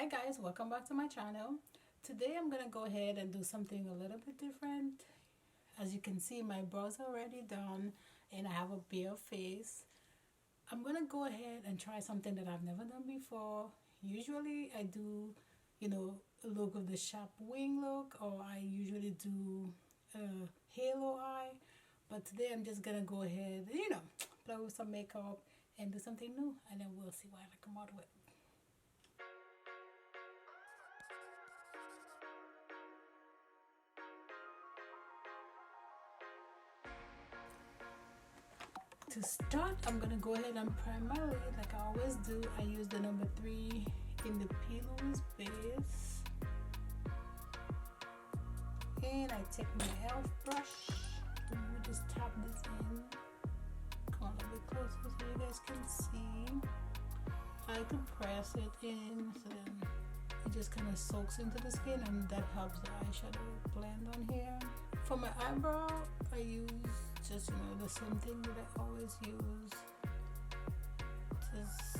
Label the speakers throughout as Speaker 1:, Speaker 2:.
Speaker 1: Hi guys, welcome back to my channel. Today I'm gonna go ahead and do something a little bit different. As you can see, my brows are already done and I have a bare face. I'm gonna go ahead and try something that I've never done before. Usually I do, a look of the sharp wing look, or I usually do a halo eye. But today I'm just gonna go ahead and, play with some makeup and do something new, and then we'll see what I come out with. To start, I'm gonna go ahead and primarily, like I always do, I use the number 3 in the Louise base, and I take my e.l.f. brush to just tap this in. Come on a little bit closer so you guys can see. I like to press it in so then it just kind of soaks into the skin, and that helps the eyeshadow blend on here. For my eyebrow, I use just the same thing that I always use. Just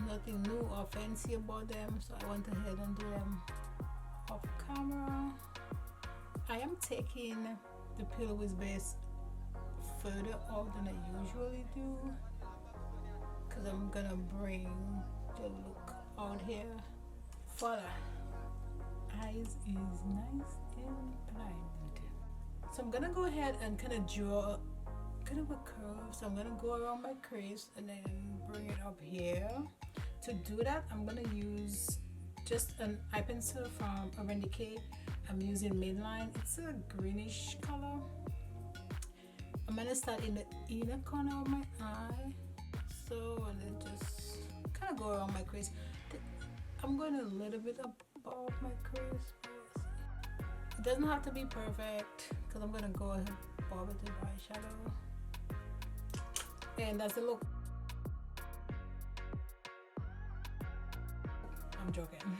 Speaker 1: nothing new or fancy about them, so I went ahead and do them off camera. I am taking the Louise base further out than I usually do, because I'm gonna bring the look out here. Voila, eyes is nice and blind. So I'm gonna go ahead and kind of draw kind of a curve. So I'm gonna go around my crease and then bring it up here. To do that, I'm gonna use just an eye pencil from Decay. I'm using Mainline. It's a greenish color. I'm gonna start in the inner corner of my eye. So, and then just kind of go around my crease. I'm going a little bit above my crease. It doesn't have to be perfect, because I'm gonna go ahead and bob it with eyeshadow, and that's the look. I'm joking.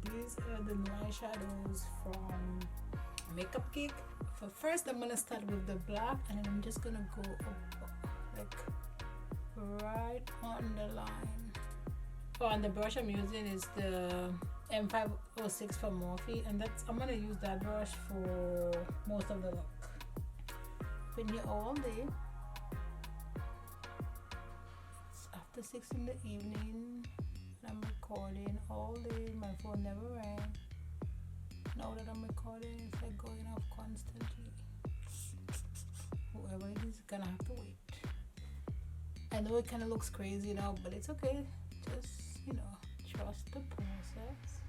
Speaker 1: These are the new eyeshadows from Makeup Geek. For first, I'm gonna start with the black, and then I'm just gonna go up, like right on the line. Oh, and the brush I'm using is the M506 from Morphe, and I'm gonna use that brush for most of the look. Been here all day. It's after 6 in the evening, and I'm recording all day. My phone never rang. Now that I'm recording, it's like going off constantly. Whoever it is gonna have to wait. I know it kind of looks crazy now, but it's okay. Just trust the process.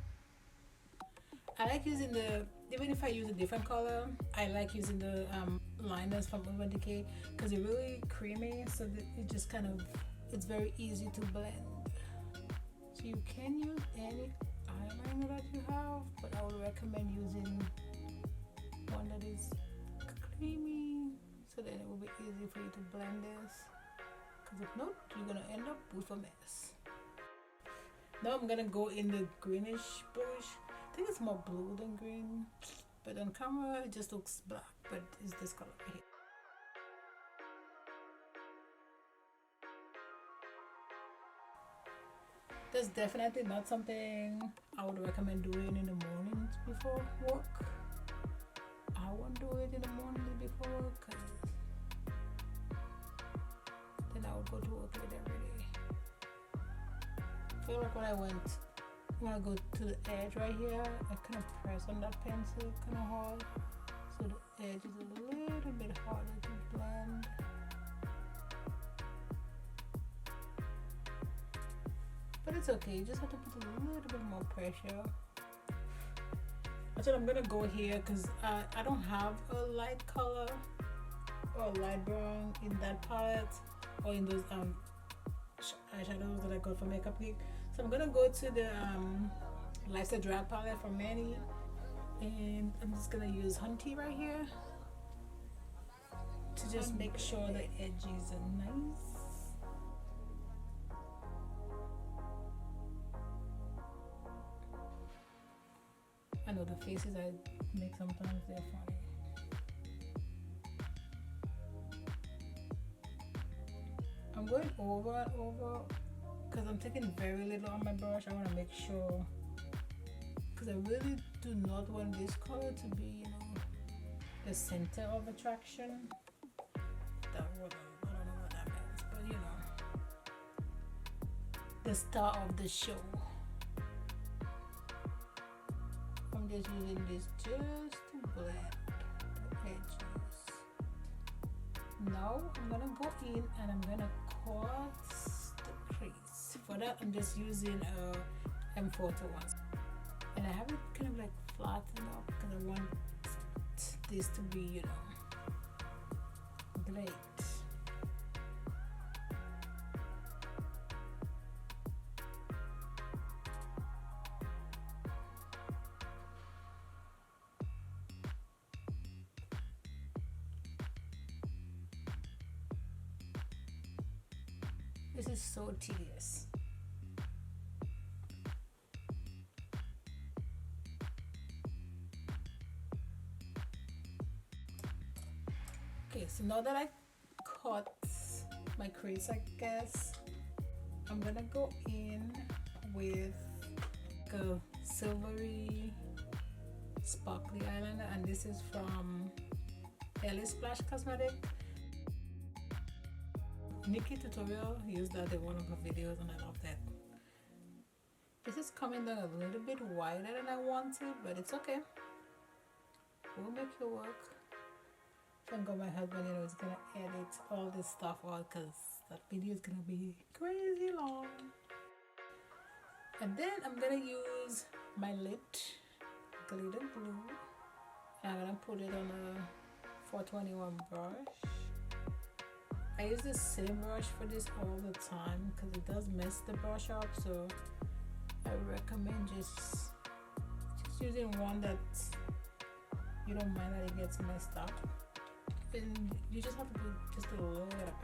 Speaker 1: I like using even if I use a different color, I like using the liners from Decay, because they're really creamy, so that it just it's very easy to blend. So you can use any eyeliner that you have, but I would recommend using one that is creamy, so then it will be easy for you to blend this, because if not, you're gonna end up with a mess. Now I'm gonna go in the greenish bluish. I think it's more blue than green, but on camera it just looks black, but it's this color right here. That's definitely not something I would recommend doing in the mornings before work. I won't do it in the mornings before work, because then I would go to work with every day. I feel like when I go to the edge right here, I kind of press on that pencil kind of hard, so the edge is a little bit harder to blend. But it's okay, you just have to put a little bit more pressure. So I'm gonna go here, because I don't have a light color or a light brown in that palette, or in those eyeshadows that I got from Makeup Geek. So I'm gonna go to the Lifestyle Drag palette from M.A.C, and I'm just gonna use Hunty right here to just make sure the edges are nice. I know the faces I make sometimes, they're funny. I'm going over and over because I'm taking very little on my brush. I want to make sure, because I really do not want this color to be, you know, the center of attraction. That word, I don't know what that means, but you know, the star of the show. I'm just using this just to blend the edges. Now I'm gonna go in and I'm gonna cut the crease. For that, I'm just using a M421, and I have it kind of like flattened up because I want this to be, you know, great. This is so tedious. Okay, so now that I cut my crease, I guess I'm gonna go in with a silvery sparkly eyeliner, and this is from LASplash Cosmetics. Nikki tutorial used that in one of her videos and I love that. This is coming down a little bit wider than I wanted, but it's okay. We'll make it work. Thank God my husband, you know, is gonna edit all this stuff out because that video is gonna be crazy long. And then I'm gonna use my lid glitter glue. And I'm gonna put it on a 421 brush. I use the same brush for this all the time because it does mess the brush up, so I recommend just using one that you don't mind that it gets messed up, and you just have to do just a little bit,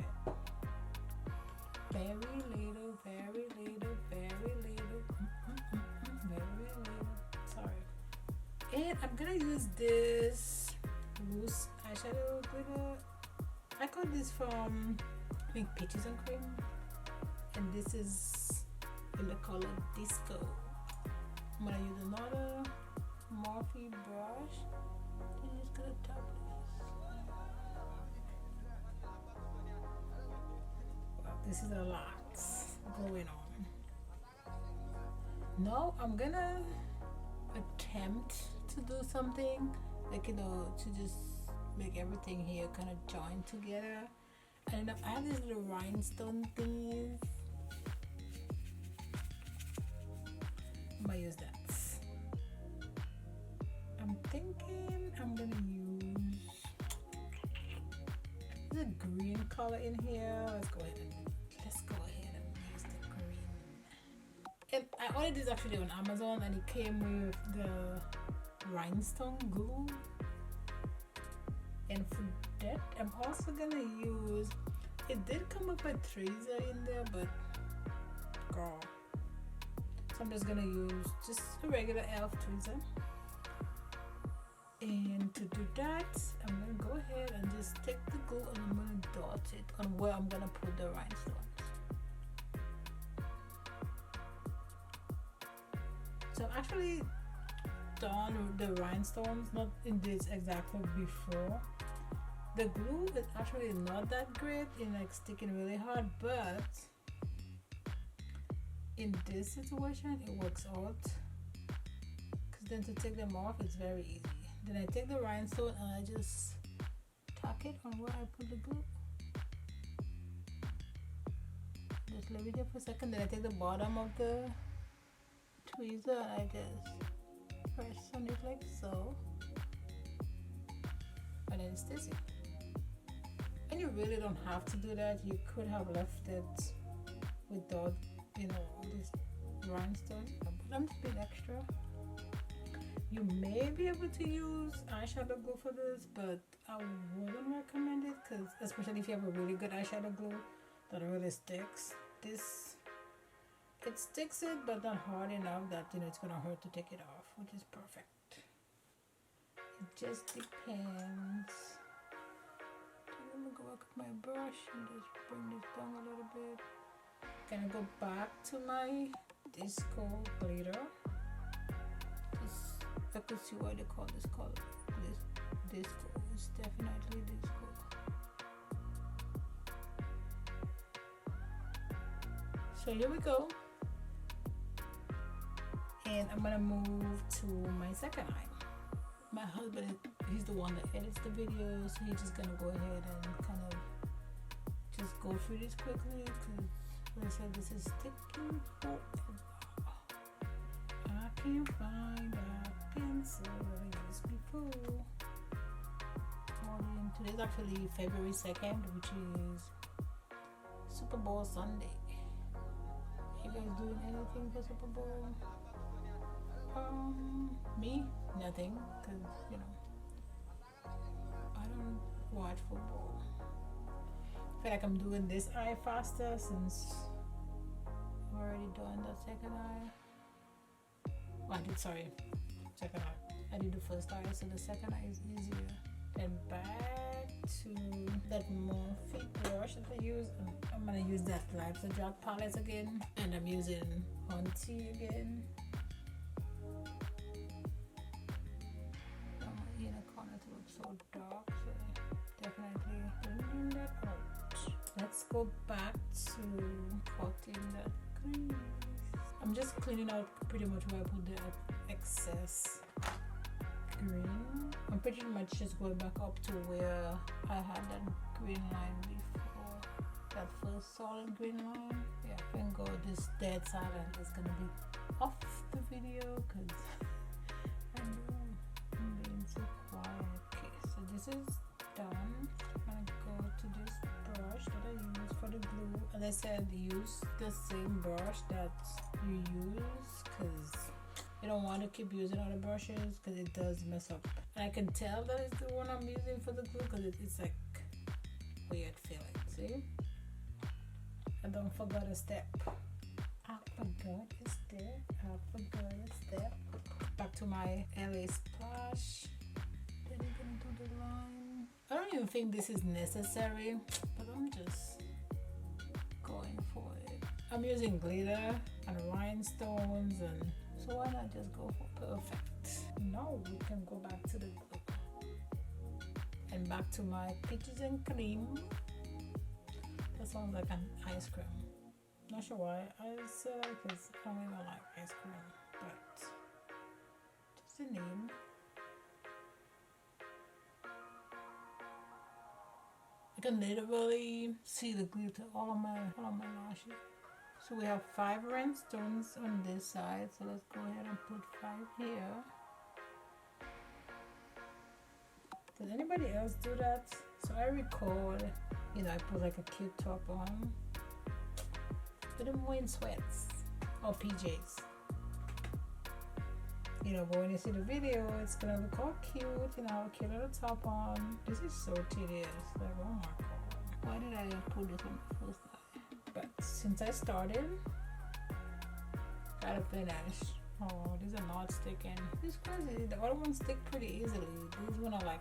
Speaker 1: very little, very little, very little, very little. Sorry. And I'm gonna use this loose eyeshadow glitter. I got this from, I think, Peaches and Cream, and this is in the color Disco. I'm gonna use another Morphe brush and just gonna tap this. Wow, this is a lot going on. Now I'm gonna attempt to do something like, you know, to just make everything here kind of join together. And I have these little rhinestone thingies. I'm gonna use that. I'm thinking I'm gonna use the green color in here. Let's go ahead and use the green. And I ordered this actually on Amazon, and it came with the rhinestone glue. And for that, I'm also gonna use, it did come up a tweezer in there, but girl, so I'm just gonna use just a regular e.l.f. tweezer. And to do that, I'm gonna go ahead and just take the glue and I'm gonna dot it on where I'm gonna put the rhinestones. So I've actually done the rhinestones, not in this exactly before. The glue is actually not that great in like sticking really hard, but in this situation it works out, because then to take them off it's very easy. Then I take the rhinestone and I just tuck it on where I put the glue. Just leave it there for a second. Then I take the bottom of the tweezer and I just press on it like so, and then it stays in. And you really don't have to do that. You could have left it without, you know, this rhinestone, but I'm just being extra. You may be able to use eyeshadow glue for this, but I wouldn't recommend it, because especially if you have a really good eyeshadow glue that really sticks. This, it sticks it, but not hard enough that, you know, it's gonna hurt to take it off, which is perfect. It just depends. I'm gonna go back with my brush and just bring this down a little bit. Gonna go back to my disco glitter. I could see why they call this color this disco. It's definitely disco. So here we go. And I'm gonna move to my second eye. My husband, he's the one that edits the videos, so he's just gonna go ahead and kind of just go through this quickly because, like I said, this is taking forever. I can't find a pencil that I used before. Today's actually February 2nd, which is Super Bowl Sunday. You guys doing anything for Super Bowl? Me? Nothing, because, you know, I don't watch football. I feel like I'm doing this eye faster since I've already done the second eye. Well, second eye. I did the first eye, so the second eye is easier. Then back to that Morphe brush that I use. I'm gonna use that Lights and Dark palette again, and I'm using Hunty again. So dark, so definitely blending that out. Let's go back to cutting that crease. I'm just cleaning out pretty much where I put the excess green. I'm pretty much just going back up to where I had that green line before, that first solid green line. Yeah, thank God this dead silent is gonna be off the video because I know I'm being so quiet. So this is done. I'm gonna go to this brush that I use for the glue. As I said, use the same brush that you use because you don't want to keep using other brushes because it does mess up. And I can tell that it's the one I'm using for the glue because it's like weird feeling. See? I don't forget a step. I forgot a step. Back to my LASplash. Do the line. I don't even think this is necessary, but I'm just going for it. I'm using glitter and rhinestones, and so why not just go for perfect? Now we can go back to the glue and back to my peaches and cream. That sounds like an ice cream. Not sure why I say that because I don't even like ice cream, but just the name. I can literally see the glitter all on my lashes. So we have 5 rhinestones on this side. So let's go ahead and put 5 here. Does anybody else do that? So I record, you know, I put like a cute top on, but I'm wearing sweats or PJs. You know, but when you see the video, it's gonna look all cute, you know, cute little top on. This is so tedious. Like, oh my god. Why did I put this on the first eye? But since I started, gotta finish. Oh, these are not sticking. It's crazy. The other ones stick pretty easily. These one are like,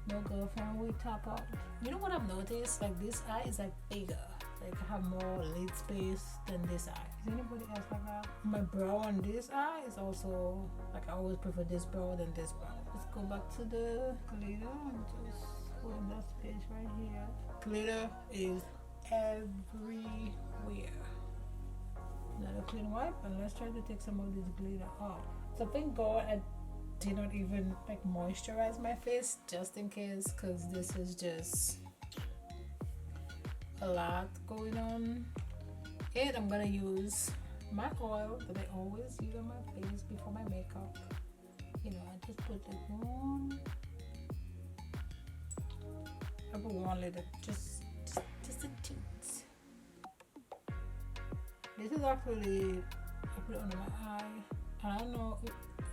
Speaker 1: no girlfriend, we top out. You know what I've noticed? Like, this eye is like bigger. Like, I have more lid space than this eye. Is anybody else like that? My brow on this eye is also like, I always prefer this brow than this brow. Let's go back to the glitter and just go in that space right here. Glitter is everywhere. Not a clean wipe, and let's try to take some of this glitter off. So thank God I did not even like moisturize my face just in case, because this is just a lot going on. And I'm gonna use my oil that I always use on my face before my makeup. You know, I just put it on. I put one little, just a toot. This is actually, I put it under my eye. And I don't know,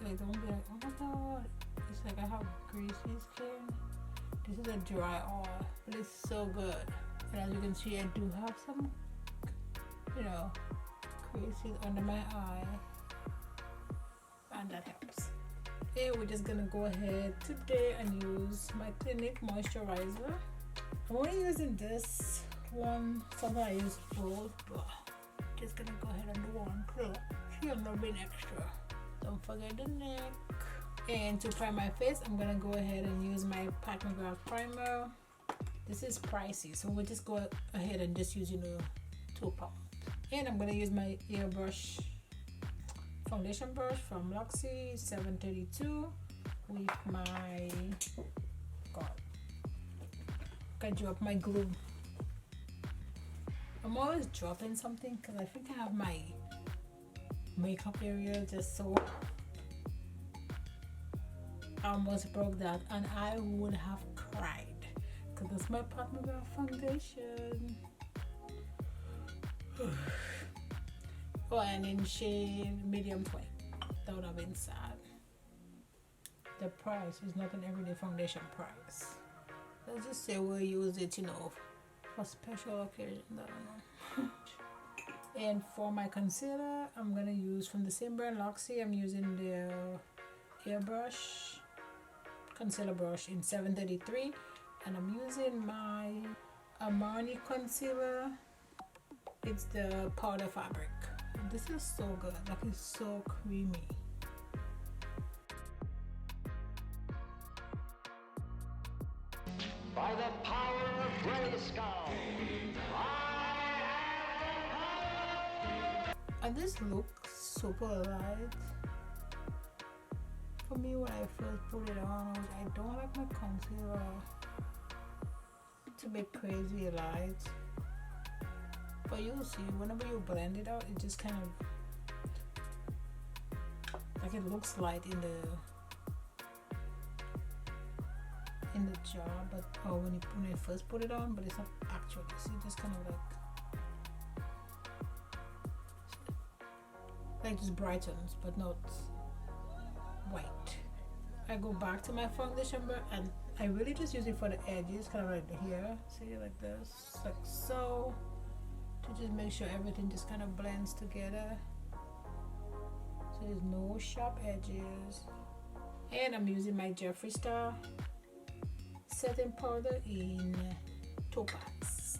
Speaker 1: like, don't be like, oh my god, it's like I have greasy skin. This is a dry oil, but it's so good. And as you can see, I do have some, you know, creases under my eye, and that helps. Okay, we're just gonna go ahead today and use my Clinique moisturizer. I'm only using this one. Sometimes I use both, but just gonna go ahead and do one. So she'll not be extra. Don't forget the neck. And to prime my face, I'm gonna go ahead and use my McGrath primer. This is pricey, so we'll just go ahead and just use, you know, £2. And I'm gonna use my airbrush foundation brush from Luxie 732 with my I dropped my glue. I'm always dropping something because I think I have my makeup area just so I almost broke that and I would have cried because that's my partner foundation. Oh, and in shade medium 20. That would have been sad. The price is not an everyday foundation price. Let's just say we'll use it, you know, for special occasions. I don't know. And for my concealer, I'm gonna use from the same brand Luxie. I'm using the airbrush concealer brush in 733, and I'm using my Armani concealer. It's the powder fabric. This is so good. Like, it's so creamy.
Speaker 2: By the power of Grayskull,
Speaker 1: and this looks super light. For me, when I first put it on, I don't like my concealer to be crazy light. But you'll see, whenever you blend it out, it just kind of like it looks light in the jar, but when you first put it on, but it's not actually. See, just kind of like just brightens, but not white. I go back to my foundation brush and I really just use it for the edges, kind of like here. See, like this, like so, to just make sure everything just kind of blends together. So there's no sharp edges. And I'm using my Jeffree Star setting powder in Topaz.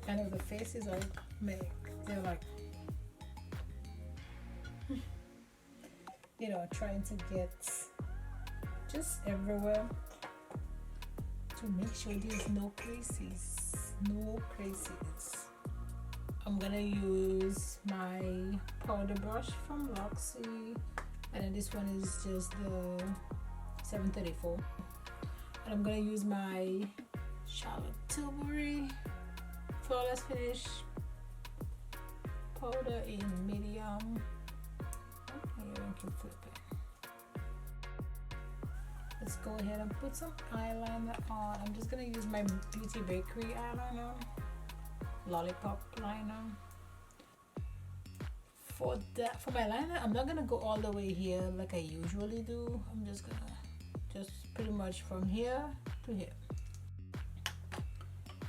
Speaker 1: I know the faces I make, they're like, you know, trying to get just everywhere to make sure there's no creases, no creases. I'm gonna use my powder brush from Luxie, and then this one is just the 734. And I'm gonna use my Charlotte Tilbury Flawless Finish powder in medium. Okay, I keep flipping. Let's go ahead and put some eyeliner on. I'm just gonna use my Beauty Bakerie eyeliner. Lollipop liner. For my liner, I'm not gonna go all the way here like I usually do. I'm just gonna pretty much from here to here.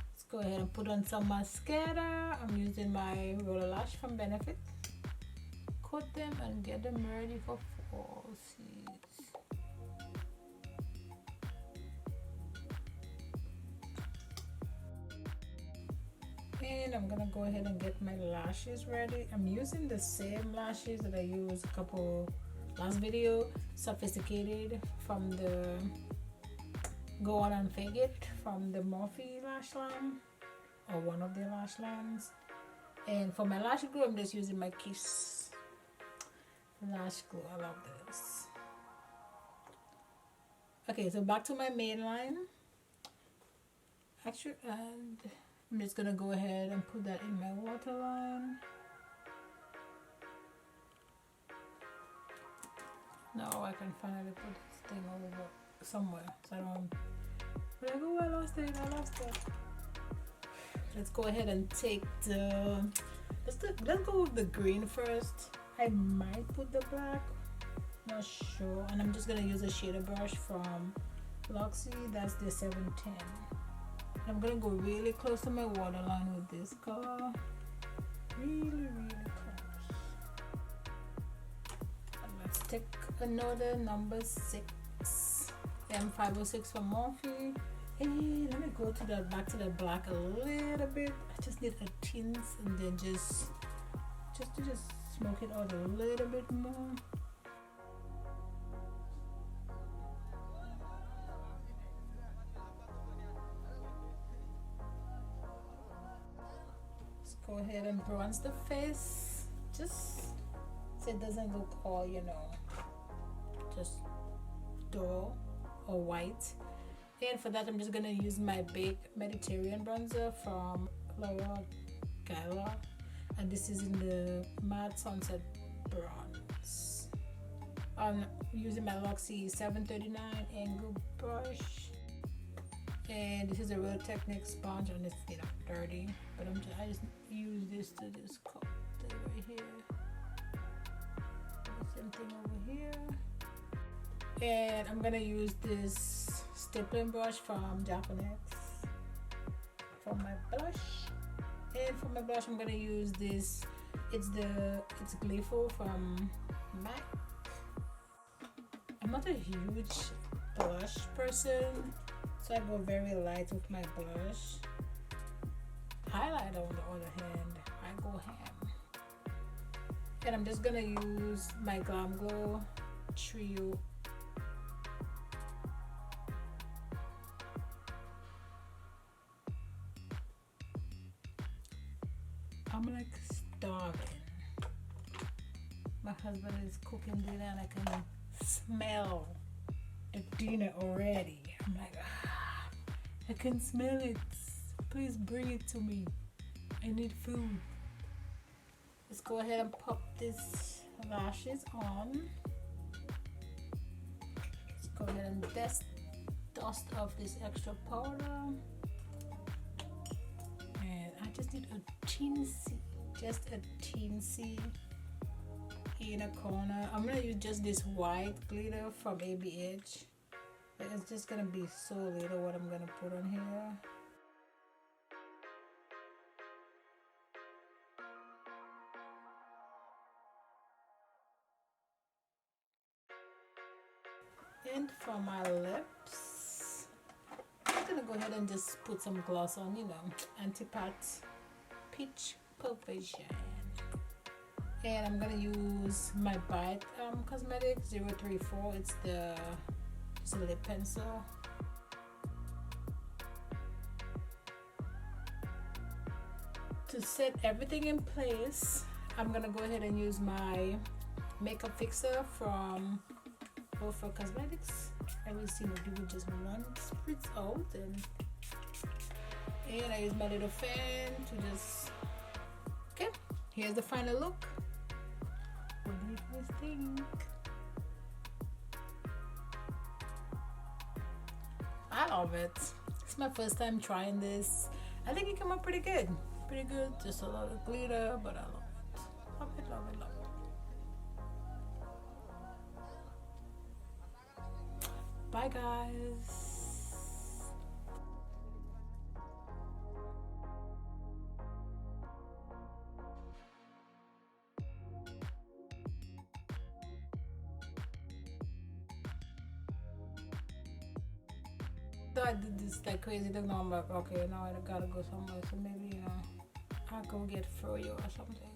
Speaker 1: Let's go ahead and put on some mascara. I'm using my roller lash from Benefit. Coat them and get them ready for fall season. And I'm gonna go ahead and get my lashes ready. I'm using the same lashes that I used last video, Sophisticated, from the Go On and Fake It from the Morphe lash line, or one of their lash lines. And for my lash glue, I'm just using my Kiss lash glue. I love this. Okay, so back to my Mainline. Actually, and I'm just gonna go ahead and put that in my waterline. Now I can finally put this thing over somewhere, so I don't. But I go, I lost it. Let's go ahead and take the. Let's go with the green first. I might put the black, not sure. And I'm just gonna use a shader brush from Luxie. That's the 710. I'm gonna go really close to my waterline with this color, really close. And let's take another number 6 M506 from Morphe. Hey, let me go to the back to the black a little bit. I just need a tint and then just smoke it out a little bit more. Let's go ahead and bronze the face, just so it doesn't look all, you know, just dull or white. And for that, I'm just gonna use my Bake Mediterranean bronzer from L'Oreal Gala, and this is in the matte sunset bronze. I'm using my Luxie 739 angle brush, and this is a Real Technique sponge, and it's, you know, dirty, but I just use this to just coat it right here. Same thing over here. And I'm gonna use this stippling brush from Japonesque for my blush. And for my blush, I'm gonna use this. It's Glypho from M.A.C. I'm not a huge blush person, so I go very light with my blush. Highlighter, on the other hand, I go ham. And I'm just gonna use my Glamglow Trio. I'm like starving. My husband is cooking dinner and I can smell the dinner already. I'm like, I can smell it. Please bring it to me. I need food. Let's go ahead and pop these lashes on. Let's go ahead and dust off this extra powder. And I just need a teensy, just a teensy inner corner. I'm gonna use just this white glitter from ABH. But it's just gonna be so little what I'm gonna put on here. And for my lips, I'm gonna go ahead and just put some gloss on, you know, Anti-Pat Peach Perfection. And I'm gonna use my Bite Cosmetics 034. It's a lip pencil. To set everything in place, I'm gonna go ahead and use my makeup fixer from Morphe Cosmetics. I will see what do just one spritz out, and I use my little fan to just, okay, here's the final look. What do you guys think? I love it. It's my first time trying this. I think it came out pretty good. Pretty good. Just a lot of glitter, but I love it. Love it, love it, love it. Bye guys. So I did this like crazy thing. Now I'm like, okay, now I gotta go somewhere, so maybe I'll go get froyo or something.